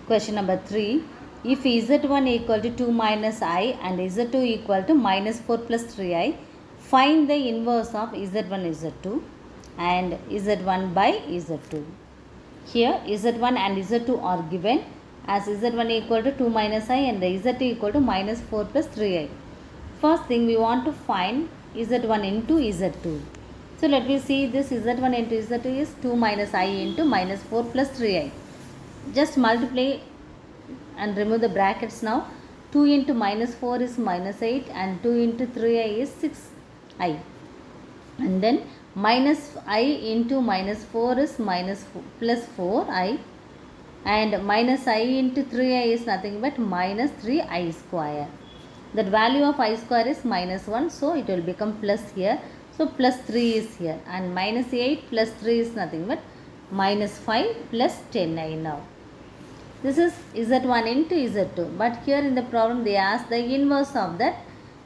Question number 3. If z1 equal to 2 minus I and z2 equal to minus 4 plus 3i, find the inverse of z1 z2 and z1 by z2. Here z1 and z2 are given as z1 equal to 2 minus I and z2 equal to minus 4 plus 3i. First thing we want to find z1 into z2. So let me see, this z1 into z2 is 2 minus I into minus 4 plus 3i. Just multiply and remove the brackets now. 2 into minus 4 is minus 8 and 2 into 3i is 6i. And then minus I into minus 4 is minus plus 4i, and minus I into 3i is nothing but minus 3i square. The value of I square is minus 1, so it will become plus here. So plus 3 is here, and minus 8 plus 3 is nothing but minus 5 plus 10i now. This is z1 into z2, but here in the problem they ask the inverse of that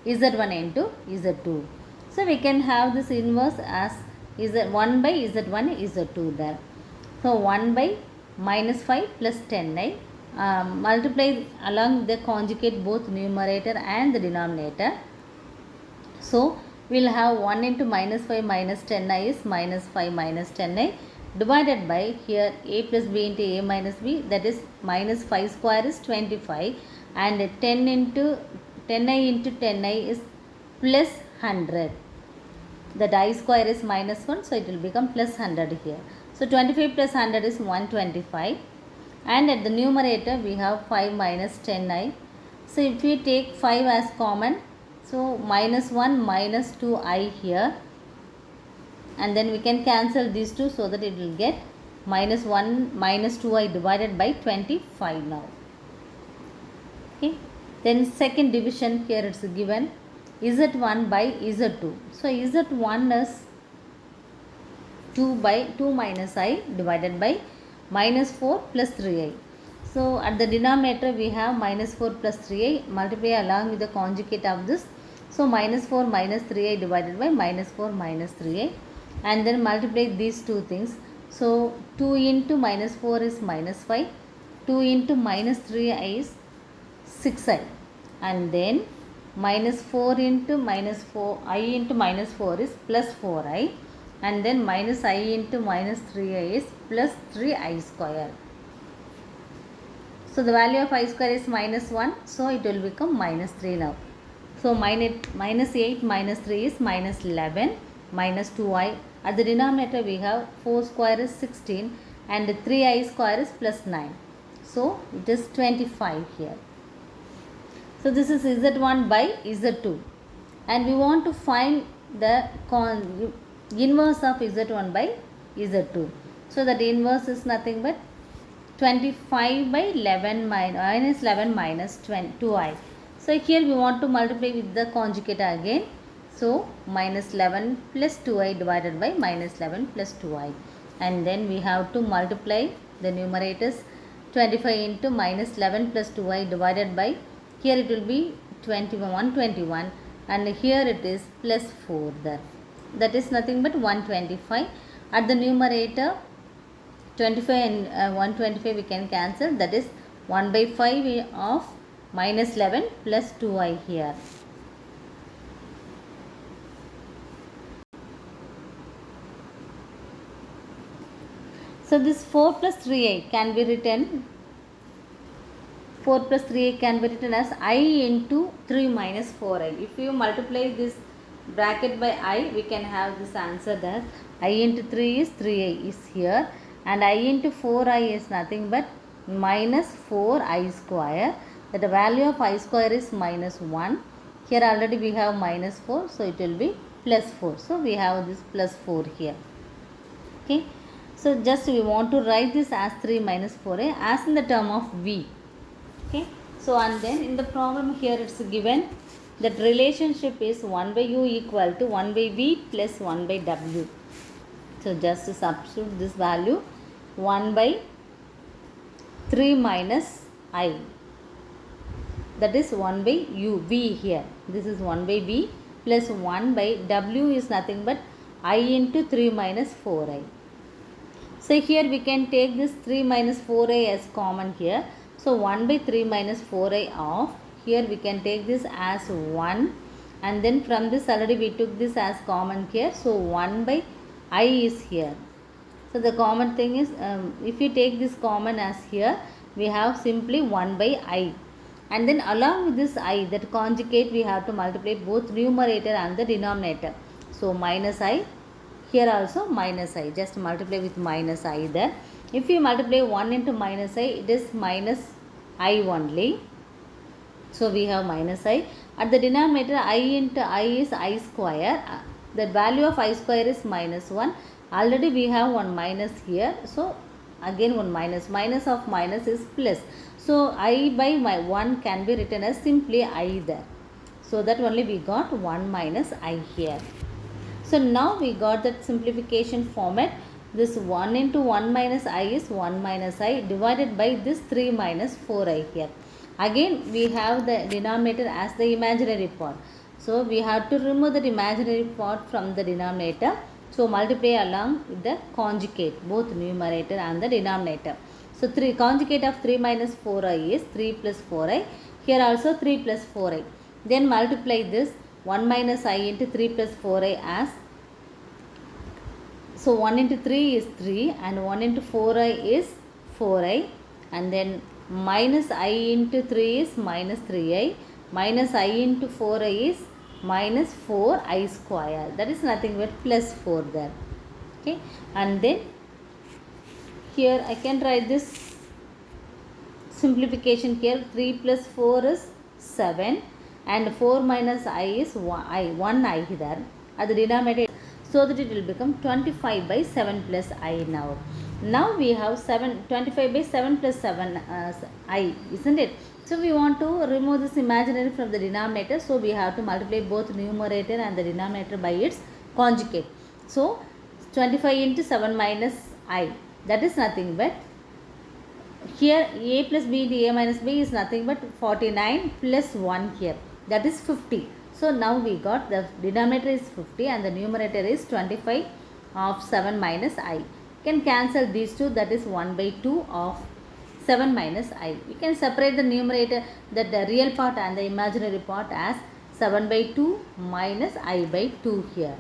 z1 into z2. So we can have this inverse as z1 by z1 z2 there. So 1 by minus 5 plus 10i. Multiply along the conjugate both numerator and the denominator. So we will have 1 into minus 5 minus 10i is minus 5 minus 10i, divided by here a plus b into a minus b, that is minus 5 square is 25, and 10 into 10i into 10i is plus 100. That I square is minus 1, so it will become plus 100 here. So 25 plus 100 is 125, and at the numerator we have 5 minus 10i. So if we take 5 as common, so minus 1 minus 2i here, and then we can cancel these two, so that it will get minus 1 minus 2i divided by 25 now. Okay. Then second division, here it's given z1 by z2. So z1 is 2 by 2 minus I divided by minus 4 plus 3i. So at the denominator we have minus 4 plus 3i, multiply along with the conjugate of this. So minus 4 minus 3i divided by minus 4 minus 3i, and then multiply these two things. So 2 into minus 4 is minus 5, 2 into minus 3i is 6i, and then minus 4 into minus 4 I into minus 4 is plus 4i, and then minus I into minus 3i is plus 3i square. So the value of I square is minus 1, so it will become minus 3 now. So minus 8 minus 3 is minus 11 minus 2i. At the denominator we have 4 square is 16 and 3i square is plus 9. So it is 25 here. So this is z1 by z2, and we want to find the inverse of z1 by z2. So that inverse is nothing but 25 by 11 minus 11 minus 2i. So here we want to multiply with the conjugate again. So minus 11 plus 2i divided by minus 11 plus 2i, and then we have to multiply the numerators. 25 into minus 11 plus 2i divided by, here it will be 121, and here it is plus 4 there. That is nothing but 125. At the numerator 25 and 125 we can cancel, that is 1 by 5 of minus 11 plus 2i here. So this 4 plus 3i can be written, 4 plus 3i can be written as I into 3 minus 4i. If you multiply this bracket by I, we can have this answer that I into 3 is 3i is here, and I into 4i is nothing but minus 4i square. That the value of I square is minus 1. Here already we have minus 4, so it will be plus 4. So we have this plus 4 here. Okay. So just we want to write this as 3 minus 4i as in the term of v. Okay. So and then in the problem here it's given that relationship is 1 by u equal to 1 by v plus 1 by w. So just to substitute this value, 1 by 3 minus I, that is 1 by u, v here. This is 1 by v plus 1 by w is nothing but I into 3 minus 4i. So here we can take this 3 minus 4i as common here. So 1 by 3 minus 4i of, here we can take this as 1, and then from this already we took this as common here. So 1 by I is here. So the common thing is, if you take this common as here, we have simply 1 by I. And then along with this I, that conjugate, we have to multiply both numerator and the denominator. So minus I, here also minus I, just multiply with minus I there. If you multiply 1 into minus I, it is minus I only. So we have minus I. At the denominator, I into I is I square. The value of I square is minus 1. Already we have one minus here. So again one minus. Minus of minus is plus. So I by my 1 can be written as simply I there. So that only we got 1 minus I here. So now we got that simplification format. This 1 into 1 minus I is 1 minus I divided by this 3 minus 4i here. Again we have the denominator as the imaginary part. So we have to remove the imaginary part from the denominator. So multiply along with the conjugate, both numerator and the denominator. So 3 conjugate of 3 minus 4i is 3 plus 4i. Here also 3 plus 4i. Then multiply this 1 minus I into 3 plus 4i as, so 1 into 3 is 3 and 1 into 4i is 4i, and then minus I into 3 is minus 3i, minus I into 4i is minus 4i square, that is nothing but plus 4 there. Okay, and then here I can write this simplification here. 3 plus 4 is 7 and 4 minus I is 1 I there at the denominator, so that it will become 25 by 7 plus I now. Now we have 25 by 7 plus 7 I, isn't it? So we want to remove this imaginary from the denominator, so we have to multiply both numerator and the denominator by its conjugate. So 25 into 7 minus I, that is nothing but, here a plus b into a minus b is nothing but 49 plus 1 here, that is 50. So now we got the denominator is 50 and the numerator is 25 of 7 minus I. You can cancel these two, that is 1 by 2 of 7 minus I. You can separate the numerator, that the real part and the imaginary part, as 7 by 2 minus I by 2 here.